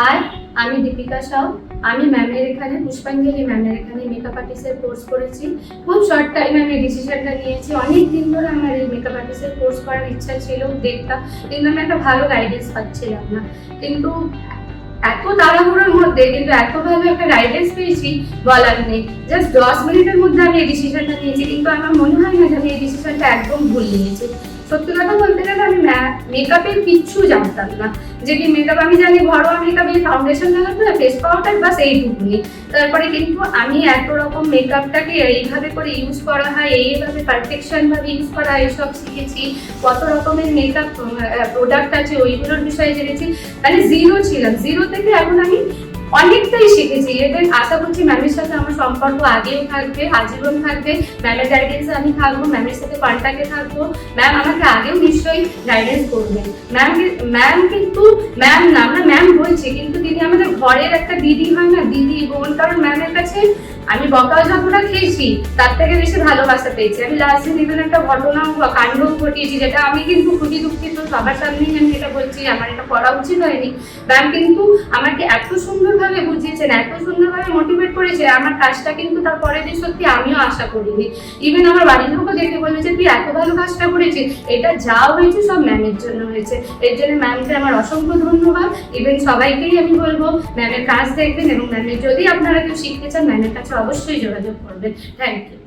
High, আমি দীপিকা সাউ। আমি ম্যামের এখানে পুষ্পাঞ্জলি ম্যামের এখানে মেকআপ আর্টিস্টের কোর্স করেছি। খুব শর্ট টাইমে আমি ডিসিশনটা নিয়েছি। অনেক দিন ধরে আমার এই মেকআপ আর্টিস্টের কোর্স করার ইচ্ছা ছিল, দেখতাম, কিন্তু আমি একটা ভালো গাইডেন্স পাচ্ছিলাম না। কিন্তু এত তাড়াহুড়োর মধ্যে কিন্তু এত ভালো একটা গাইডেন্স পেয়েছি, বলার নেই। জাস্ট 10 মিনিটের মধ্যে আমি এই ডিসিশনটা নিয়েছি, কিন্তু আমার মনে হয় না যে আমি এই ডিসিশনটা একদম ভুল নিয়েছি। সত্যি কথা বলতে গেলে আমি মেকআপের কিচ্ছু জানতাম না। যে কি মেকআপ আমি জানি, ঘরোয়া মেকআপ, এই ফাউন্ডেশন লাগাতে হয়, ফেস পাউডার, বাস এইটুকুনি। তারপরে কিন্তু আমি এত রকম মেকআপটাকে এইভাবে করে ইউজ করা হয়, এইভাবে পারফেকশন ভাবে ইউজ করা হয়, এইসব শিখেছি। কত রকমের মেকআপ প্রোডাক্ট আছে ওইগুলোর বিষয়ে জেনেছি। মানে জিরো ছিলাম, জিরো থেকে এখন আমি অনেকটাই শিখেছি। এবার আশা করছি ম্যামের সাথে আমার সম্পর্ক আগেও থাকবে, আজীবন থাকবে। ম্যামের গাইডেন্সে আমি থাকবো, ম্যামের সাথে কন্ট্যাক্টে থাকবো। ম্যাম আমাকে আগেও নিশ্চয়ই গাইডেন্স করবেন। ম্যাম কিন্তু ম্যাম না, আমরা ম্যাম বলছি, কিন্তু তিনি আমাদের ঘরের একটা দিদি হয় না, দিদি বোন। কারণ ম্যামের কাছে আমি বকাও যতটা খেয়েছি, তার থেকে বেশি ভালোবাসা পেয়েছি। আমি লাস্ট দিন একটা ঘটনা বা কাণ্ড ঘটিয়েছি, যেটা আমি কিন্তু খুবই দুঃখিত, সবার সামনেই আমি এটা বলছি, আমার এটা করা উচিত হয়নি। ম্যাম কিন্তু আমাকে এত সুন্দরভাবে বুঝিয়েছেন, এত সুন্দরভাবে মোটিভেট করেছে, আমার কাজটা কিন্তু তার পরের দিন সত্যি আমিও আশা করিনি। ইভেন আমার বাড়ির লোকও দেখে বলেছে, তুই এত ভালো কাজটা করেছিস, এটা যা হয়েছে সব ম্যামের জন্য হয়েছে। এর জন্য ম্যামকে আমার অসংখ্য ধন্যবাদ। ইভেন সবাইকেই আমি বলবো ম্যামের কাজ দেখবেন, এবং ম্যামের যদি আপনারা কেউ শিখতে চান ম্যামের কাছে অবশ্যই যোগাযোগ করবেন। Thank you.